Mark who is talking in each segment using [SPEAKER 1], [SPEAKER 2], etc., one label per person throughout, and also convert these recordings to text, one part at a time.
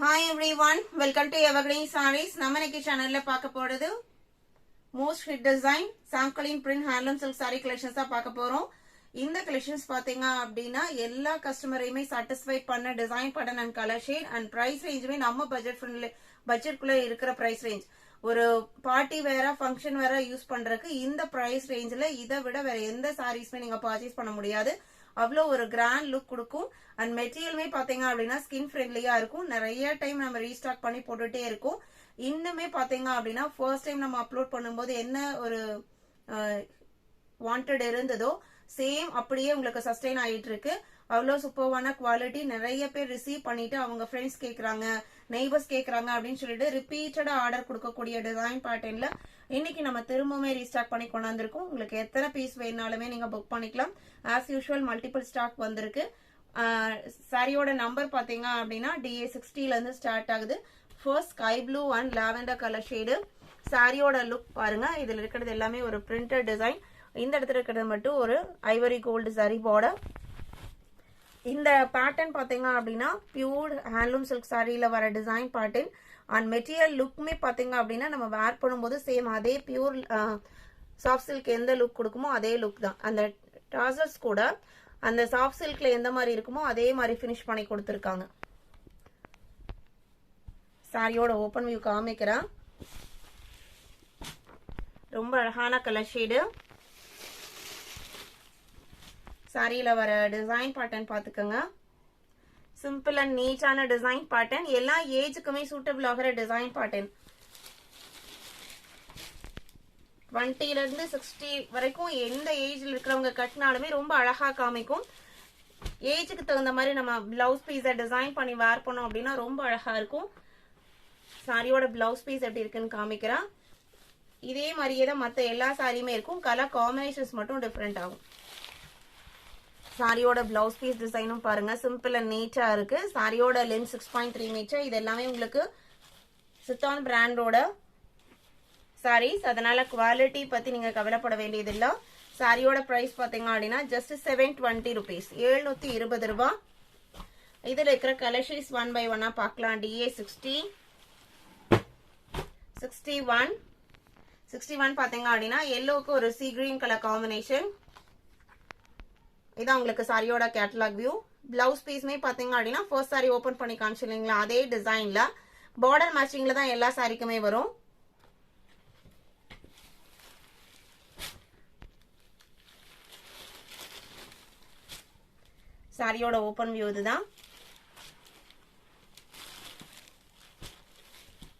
[SPEAKER 1] Hi everyone, welcome to Evergreen Sarees. நம்ம இன்னைக்கு சேனல்ல பார்க்க போறது மோஸ்ட் ஹிட் டிசைன் சாம்கலின் print handloom silk sari collections தான் பார்க்க போறோம். இந்த கலெக்ஷன்ஸ் பாத்தீங்க அப்படின்னா எல்லா கஸ்டமரையுமே சாட்டிஸ்ஃபை பண்ண design pattern and colour shade and price ரேஞ்சுமே நம்ம பட்ஜெட்குள்ள இருக்கிற பிரைஸ் ரேஞ்ச். ஒரு பார்ட்டி வேற ஃபங்க்ஷன் வேற யூஸ் பண்றதுக்கு இந்த பிரைஸ் ரேஞ்சில் இதை விட வேற எந்த சாரீஸ்மே நீங்க பர்ச்சேஸ் பண்ண முடியாது. அவ்வளோ ஒரு கிராண்ட் லுக் கொடுக்கும். அண்ட் மெட்டீரியலுமே பாத்தீங்க அப்படின்னா ஸ்கின் ஃப்ரெண்ட்லியா இருக்கும். நிறைய டைம் நம்ம ரீஸ்டாக் பண்ணி போட்டுட்டே இருக்கும். இன்னுமே பாத்தீங்க அப்படின்னா ஃபர்ஸ்ட் டைம் நம்ம அப்லோட் பண்ணும்போது என்ன ஒரு வாண்டட் இருந்ததோ சேம் அப்படியே உங்களுக்கு சஸ்டெயின் ஆயிட்டு இருக்கு. அவ்வளோ சூப்பர்வான குவாலிட்டி. நிறைய பேர் ரிசீவ் பண்ணிட்டு அவங்க ஃப்ரெண்ட்ஸ் கேட்கறாங்க, நெய்பர்ஸ் கேட்கறாங்க அப்படின்னு சொல்லிட்டு ரிப்பீட்டடா ஆர்டர் கொடுக்கக்கூடிய டிசைன் பேட்டர்ன்ல இன்னைக்கு நம்ம திரும்பவுமே ரீஸ்டாக் பண்ணி கொண்டாந்துருக்கோம். உங்களுக்கு எத்தனை பீஸ் வேணாலுமே நீங்க புக் பண்ணிக்கலாம். ஆஸ் யூஷுவல் மல்டிபிள் ஸ்டாக் வந்திருக்கு. சாரியோட நம்பர் பாத்தீங்க அப்படின்னா DA60 இருந்து ஸ்டார்ட் ஆகுது. First sky blue and lavender colour shade. சாரியோட லுக் பாருங்க. இதுல இருக்கிறது எல்லாமே ஒரு பிரிண்டட் டிசைன். இந்த இடத்துல இருக்கிறது மட்டும் ஒரு ஐவரி கோல்டு சாரி பார்டர். இந்த பேட்டர்ன் பாத்தீங்க அப்படின்னா பியூர் ஹேண்ட்லூம் சில்க் சாரியில வர டிசைன் பேட்டர்ன். அண்ட் மெட்டீரியல் லுக்குமே பாத்தீங்க அப்படின்னா நம்ம வேர் பண்ணும்போது சேம் அதே பியூர் சாஃப்ட் சில்க் எந்த லுக் கொடுக்குமோ அதே லுக் தான். அந்த ட்ராசர்ஸ் கூட அந்த சாஃப்ட் சில்க்ல எந்த மாதிரி இருக்குமோ அதே மாதிரி ஃபினிஷ் பண்ணி கொடுத்துருக்காங்க. சாரியோட ஓப்பன் வியூ காமிக்கிறேன். ரொம்ப அழகான கலர் ஷேடு. சாரியில வர டிசைன் பேட்டர்ன் பாத்துக்கோங்க. சிம்பிள் அண்ட் நீட்டான டிசைன் பேட்டர்ன். எல்லா ஏஜுக்குமே சூட்டபிள் ஆகிற டிசைன் பேட்டர்ன். 20 இருந்து 60 வரைக்கும் எந்த ஏஜ்ல இருக்கிறவங்க கட்டினாலுமே ரொம்ப அழகா காமிக்கும். ஏஜுக்கு தகுந்த மாதிரி நம்ம பிளவுஸ் பீஸை டிசைன் பண்ணி வேர் பண்ணோம் அப்படின்னா ரொம்ப அழகா இருக்கும். சாரியோட பிளவுஸ் பீஸ் எப்படி இருக்குன்னு காமிக்கிறேன். இதே மாதிரியே தான் மற்ற எல்லா சாரியுமே இருக்கும். கலர் காம்பினேஷன்ஸ் மட்டும் டிஃப்ரெண்ட் ஆகும். சாரியோட பிளவுஸ் பீஸ் டிசைனும் பாருங்க. சிம்பிள் அண்ட் நீட்டா இருக்கு. சாரியோட லென்த் 6.3 மீட்டர். இது எல்லாமே உங்களுக்கு சித்தான் பிராண்டோட சாரீஸ். அதனால குவாலிட்டி பத்தி நீங்க கவலைப்பட வேண்டியது இல்ல. சாரியோட பிரைஸ் பாத்தீங்க அப்படின்னா ஜஸ்ட் 720 ருபீஸ், 720 ரூபாய். இதுல இருக்கிற கலெக்ஷன்ஸ் ஒன் பை ஒன்னா பார்க்கலாம். DA60, 61 பாத்தீங்க அப்படின்னா எல்லோக்கு ஒரு சி கிரீன் கலர் காம்பினேஷன். இதான் உங்களுக்கு சாரியோட கேட்டலாக் வியூ. பிளவுஸ் பீஸ்மே பாத்தீங்க அப்படின்னா ஃபர்ஸ்ட் சாரி ஓபன் பண்ணி காமிச்சிருந்தீங்களா அதே டிசைன்ல பார்டர் மேட்சிங்ல தான் எல்லா சாரிக்குமே வரும். சாரியோட ஓபன் வியூ இதுதான்.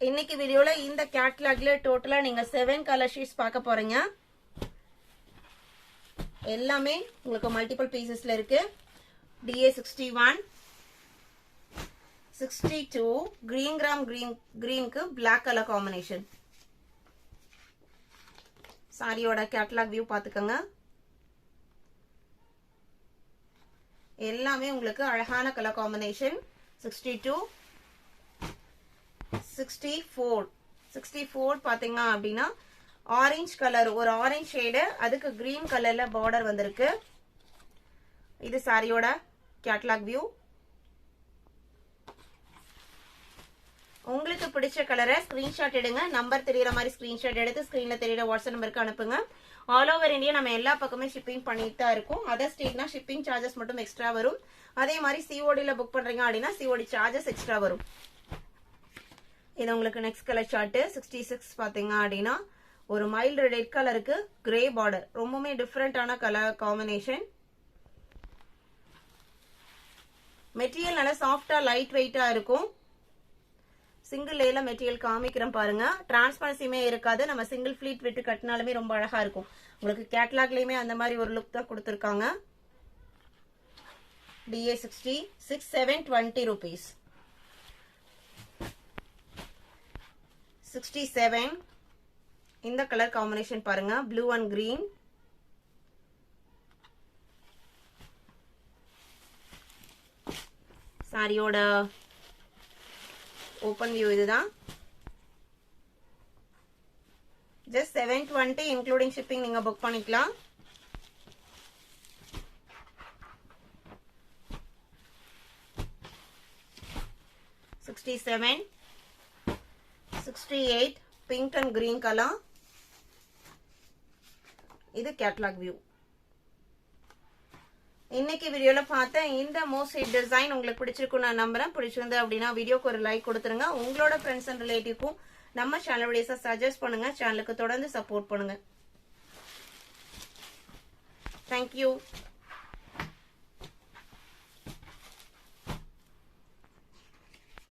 [SPEAKER 1] இன்னைக்கு வீடியோல இந்த கேட்டலாக்ல டோட்டலா நீங்க 7 கலர் ஷீட்ஸ் பார்க்க போறீங்க. எல்லாமே உங்களுக்கு மல்டிபிள் பீசஸ்ல இருக்கு. DA61, 62 கிரீனுக்கு பிளாக் கலர் காம்பினேஷன். சாரியோட கேட்டலாக் வியூ பாத்துக்கோங்க. எல்லாமே உங்களுக்கு அழகான கலர் காம்பினேஷன். 62, 64 பாத்தீங்க அப்படின்னா ஆரஞ்சு கலர், ஒரு ஆரஞ்சு ஷேடு, அதுக்கு கிரீன் கலர்ல பார்டர் வந்திருக்கு. இது சாரியோட கேட்டலாக் வியூ. உங்களுக்கு பிடிச்ச கலரை ஸ்கிரீன்ஷாட் எடுங்க. நம்பர் தெரியற மாதிரி ஸ்கிரீன்ஷாட் எடுத்து ஸ்கிரீன்ல தெரியற வாட்ஸ்அப் நம்பருக்கு அனுப்புங்க. ஆல் ஓவர் இந்தியா நம்ம எல்லா பக்கமே ஷிப்பிங் பண்ணிட்டு தான் இருக்கும். அதர் ஸ்டேட்னா ஷிப்பிங் சார்ஜஸ் மட்டும் எக்ஸ்ட்ரா வரும். அதே மாதிரி CODல புக் பண்றீங்க அப்படின்னா COD சார்ஜஸ் எக்ஸ்ட்ரா வரும். இது உங்களுக்கு நெக்ஸ்ட் கலர் சார்ட். 66 பாத்தீங்க அப்படின்னா ஒரு மைல்டு ரெட் கலருக்கு கிரே பார்டர். ரொம்பவுமே டிஃப்ரெண்டான கலர் காம்பினேஷன். மெட்டீரியல் நல்லா சாஃப்டா லைட் வெயிட்டா இருக்கும். சிங்கிள் லேயர்ல மெட்டீரியல் காமிக்கிறேன் பாருங்க. டிரான்ஸ்பரன்சியுமே இருக்காது. நம்ம சிங்கிள் ஃபிளீட் விட்டு கட்டினாலுமே ரொம்ப அழகா இருக்கும். உங்களுக்கு கேட்டலாக்லயுமே அந்த மாதிரி ஒரு லுக் தான் கொடுத்துருக்காங்க. DA60, 720 rupees. 67 இந்த கலர் காம்பினேஷன் பாருங்க. Blue and green. சாரியோட ஓபன் வியூ இதுதான். ஜஸ்ட் 720 இன்க்ளூடிங் ஷிப்பிங் நீங்க புக் பண்ணிக்கலாம். 67, 68 pink and green color. இது கேட்டலாக் வியூ. இன்னைக்கு வீடியோல பார்த்த இந்த மோஸ்ட் டிசைன் உங்களுக்கு பிடிச்சிருக்கும் நான் நம்புறேன். பிடிச்சிருந்து அப்படின்னா வீடியோக்கு ஒரு லைக் கொடுத்துருங்க. உங்களோட ஃப்ரெண்ட்ஸ் அண்ட் ரிலேட்டிவ்க்கும் நம்ம சேனல் வீடியோஸை சஜஸ்ட் பண்ணுங்க. சேனலுக்கு தொடர்ந்து சப்போர்ட் பண்ணுங்க. தேங்க்யூ.